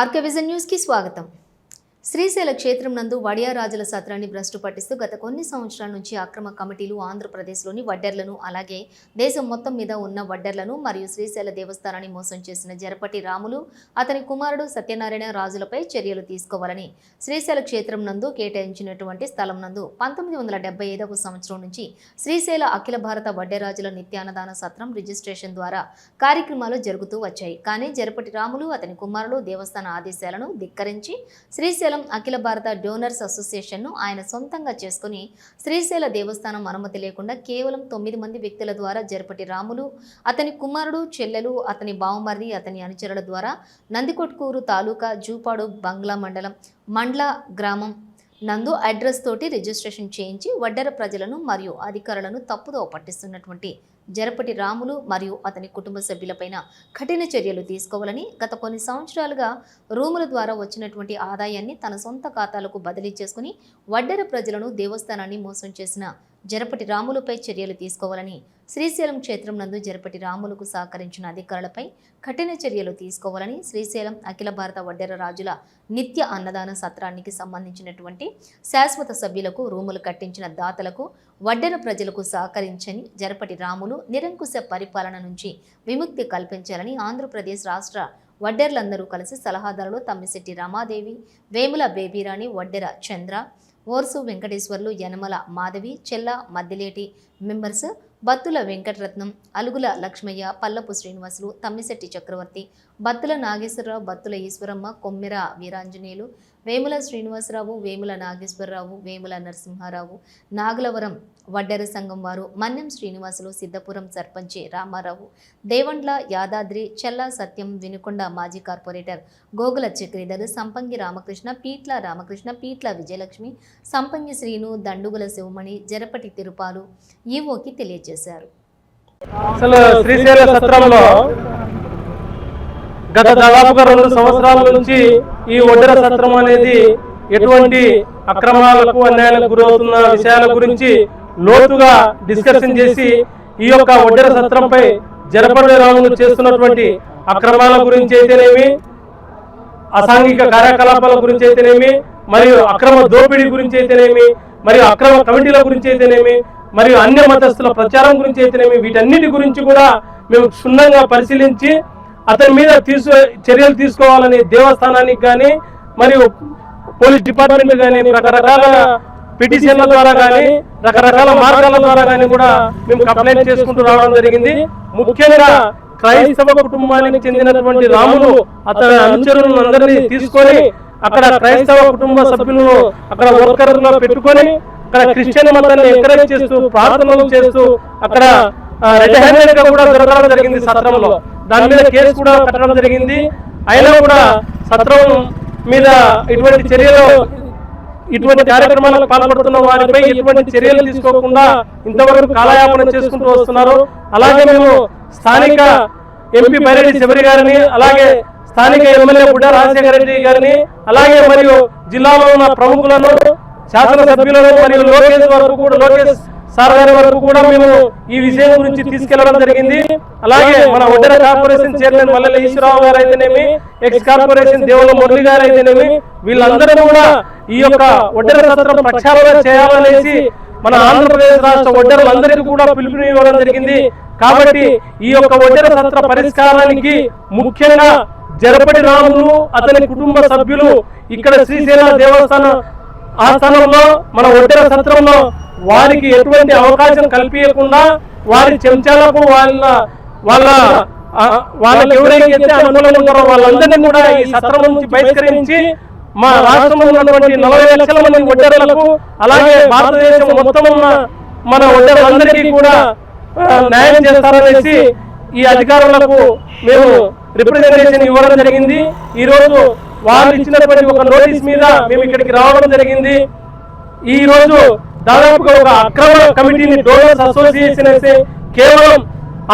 RK vision news కి స్వాగతం. శ్రీశైల క్షేత్రం నందు వడియారాజుల సత్రాన్ని భ్రష్టు పట్టిస్తూ గత కొన్ని సంవత్సరాల నుంచి అక్రమ కమిటీలు ఆంధ్రప్రదేశ్లోని వడ్డెర్లను అలాగే దేశం మొత్తం మీద ఉన్న వడ్డెర్లను మరియు శ్రీశైల దేవస్థానాన్ని మోసం చేసిన జరపటి రాములు అతని కుమారుడు సత్యనారాయణ రాజులపై చర్యలు తీసుకోవాలని శ్రీశైల క్షేత్రం నందు కేటాయించినటువంటి స్థలం నందు 1975వ సంవత్సరం నుంచి శ్రీశైల అఖిల భారత వడ్డెరాజుల నిత్యాన్నదాన సత్రం రిజిస్ట్రేషన్ ద్వారా కార్యక్రమాలు జరుగుతూ వచ్చాయి. కానీ జరపటి రాములు అతని కుమారుడు దేవస్థాన ఆదేశాలను ధిక్కరించి శ్రీశైల అఖిల భారత డోనర్స్ అసోసియేషన్ ను ఆయన సొంతంగా చేసుకుని శ్రీశైల దేవస్థానం అనుమతి లేకుండా కేవలం 9 మంది వ్యక్తుల ద్వారా జరపటి రాములు అతని కుమారుడు చెల్లెలు అతని బావమర్రి అతని అనుచరుల ద్వారా నందికొట్కూరు తాలూకా జూపాడు బంగ్లా మండలం మండ్ల గ్రామం నందు అడ్రస్ తోటి రిజిస్ట్రేషన్ చేయించి వడ్డెర ప్రజలను మరియు అధికారులను తప్పుదో పట్టిస్తున్నటువంటి జరపటి రాములు మరియు అతని కుటుంబ సభ్యులపైన కఠిన చర్యలు తీసుకోవాలని గత కొన్ని సంవత్సరాలుగా రూముల ద్వారా వచ్చినటువంటి ఆదాయాన్ని తన సొంత ఖాతాలకు బదిలీ చేసుకుని వడ్డెర ప్రజలను దేవస్థానాన్ని మోసం చేసిన జరపటి రాములపై చర్యలు తీసుకోవాలని శ్రీశైలం క్షేత్రం నందు జరపటి రాములకు సహకరించిన అధికారులపై కఠిన చర్యలు తీసుకోవాలని శ్రీశైలం అఖిల భారత వడ్డెర రాజుల నిత్య అన్నదాన సత్రానికి సంబంధించినటువంటి శాశ్వత సభ్యులకు రూములు కట్టించిన దాతలకు వడ్డెర ప్రజలకు సహకరించని జరపటి రాములు నిరంకుశ పరిపాలన నుంచి విముక్తి కల్పించాలని ఆంధ్రప్రదేశ్ రాష్ట్ర వడ్డెర్లందరూ కలిసి సలహాదారులు తమ్మిశెట్టి రమాదేవి, వేముల బేబీరాణి, వడ్డెర చంద్ర, ఓర్సు వెంకటేశ్వర్లు, యనమల మాధవి, చెల్ల మద్దిలేటి మెంబర్స్ బత్తుల వెంకటరత్నం, అలుగుల లక్ష్మయ్య, పల్లపు శ్రీనివాసులు, తమ్మిశెట్టి చక్రవర్తి, బత్తుల నాగేశ్వరరావు, బత్తుల ఈశ్వరమ్మ, కొమ్మెర వీరాంజనేయులు, వేముల శ్రీనివాసరావు, వేముల నాగేశ్వరరావు, వేముల నరసింహారావు, నాగలవరం వడ్డెర సంఘం వారు, మన్యం శ్రీనివాసులు, సిద్ధపురం సర్పంచి రామారావు, దేవండ్ల యాదాద్రి, చెల్ల సత్యం, వినుకొండ మాజీ కార్పొరేటర్ గోగుల చక్రీధర్, సంపంగి రామకృష్ణ, పీట్ల రామకృష్ణ, పీట్ల విజయలక్ష్మి, సంపంగి శ్రీను, దండుగుల శివమణి, జరపటి తిరుపాలు ఈవోకి తెలియజేశారు. అసలు శ్రీశైల సత్రంలో గత దాదాపుగా 2 సంవత్సరాల నుంచి ఈ వడ్డెర సత్రం అనేది ఎటువంటి అక్రమాలకు అన్యాయాలకు గురవుతున్న విషయాల గురించి లోతుగా డిస్కషన్ చేసి ఈ యొక్క వడ్డెర సత్రంపై జరపటి రాములు చేస్తున్నటువంటి అక్రమాల గురించి అయితేనేమి, అసాంఘిక కార్యకలాపాల గురించి అయితేనేమి, మరియు అక్రమ దోపిడీ గురించి అయితేనేమి, మరియు అక్రమ కమిటీల గురించి అయితేనేమి, మరియు అన్య మతస్థుల ప్రచారం గురించి అయితేనేమి, వీటన్నిటి గురించి కూడా మేము క్షుణ్ణంగా పరిశీలించి అతని మీద చర్యలు తీసుకోవాలని దేవస్థానానికి కానీ మరియు పోలీస్ డిపార్ట్మెంట్ కానీ రకరకాల పిటిషన్ల ద్వారా కానీ రకరకాల మార్గాల ద్వారా కానీ కూడా మేము కంప్లైంట్ చేసుకుంటూ రావడం జరిగింది. ముఖ్యంగా క్రైస్తవ కుటుంబానికి చెందినటువంటి రాములు అతని అనుచరులను అందరినీ తీసుకొని అక్కడ క్రైస్తవ కుటుంబ సభ్యులను అక్కడ వర్కర్లో పెట్టుకొని అక్కడ క్రిస్టియన్ మతాన్ని ఎంకరేజ్ చేస్తూ ప్రార్థనలు చేస్తూ అక్కడ రెడ్ హ్యాండెడ్ గా కూడా దొరకడం జరిగింది సత్రంలో. దాని మీద కేసు కూడా కట్టడం జరిగింది. అయినా కూడా సత్రం మీద ఇటువంటి కార్యక్రమాలకు పాల్పడుతున్న వారిపై ఎటువంటి చర్యలు తీసుకోకుండా ఇంతవరకు కాలయాపన చేసుకుంటూ వస్తున్నారు. అలాగే మేము స్థానిక ఎంపీ బైరెడ్డి శబరి గారిని, అలాగే స్థానిక ఎమ్మెల్యే బుడ్డ రాజశేఖర రెడ్డి గారిని, అలాగే మరియు జిల్లాలో ఉన్న ప్రముఖులను, శాసనసభ్యులను మరియు లోకేష్ సార్ గారి వరకు కూడా మేము ఈ విషయం గురించి తీసుకెళ్లడం జరిగింది. అలాగే మన వడ్డెర కార్పొరేషన్ చైర్మన్ మల్లెల ఈశ్వరరావు గారు అయితేనేమి, ఎక్స్ కార్పొరేషన్ దేవుల మురళి గారు అయితేనేమి, వీళ్ళందరూ కూడా ఈ యొక్క వడ్డెర సత్రం ప్రక్షాళన చేయాలనేసి మన ఆంధ్రప్రదేశ్ రాష్ట్ర వడ్డెరలందరికీ కూడా పిలుపునివ్వడం జరిగింది. కాబట్టి ఈ యొక్క వడ్డెర సత్ర పరిష్కారానికి ముఖ్యంగా జరపటి రాములు అతని కుటుంబ సభ్యులు ఇక్కడ శ్రీశైల దేవస్థాన ఆస్థానంలో మన వడ్డెర సత్రంలో వారికి ఎటువంటి అవకాశం కల్పించకుండా వారి చెంచాలకు వాళ్ళకి ఎవరైతే అనుకూలంగా ఉన్నారో వాళ్ళందరినీ కూడా ఈ సత్రం నుంచి బహిష్కరించి మా రాష్ట్రంలో ఉన్నటువంటి 40 లక్షల మంది వడ్డెరలకు, అలాగే భారతదేశం మొత్తం ఉన్న మన వడ్డెరలందరికీ కూడా న్యాయం చేస్తారనేసి ఈ అధికారులకు మేము రిప్రజెంటేషన్ ఇవ్వడం జరిగింది. ఈ రోజు వాళ్ళు ఇచ్చినటువంటి ఒక నోటీస్ మీద మేము ఇక్కడికి రావడం జరిగింది. ఈ రోజు దాదాపుగా ఒక అక్రమ కమిటీని డోనర్స్ అసోసియేషన్ అయితే కేవలం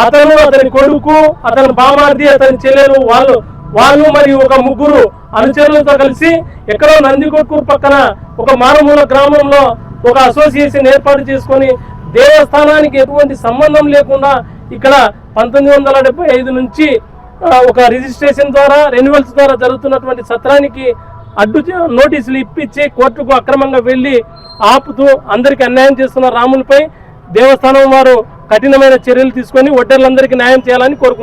అతను, అతని కొడుకు, అతని బామార్ది, అతని చెల్లెలు వాళ్ళు మరియు ఒక 3 అనుచరులతో కలిసి ఎక్కడో నందికొట్కూరు పక్కన ఒక మారుమూల గ్రామంలో ఒక అసోసియేషన్ ఏర్పాటు చేసుకొని దేవస్థానానికి ఎటువంటి సంబంధం లేకుండా ఇక్కడ 1975 నుంచి ఒక రిజిస్ట్రేషన్ ద్వారా రెన్యువల్స్ ద్వారా జరుగుతున్నటువంటి సత్రానికి నోటీసులు ఇప్పించి కోర్టుకు అక్రమంగా వెళ్ళి ఆపుతూ అందరికీ అన్యాయం చేస్తున్న రాములపై దేవస్థానం వారు కఠినమైన చర్యలు తీసుకొని వడ్డర్లందరికీ న్యాయం చేయాలని కోరుకుంటున్నారు.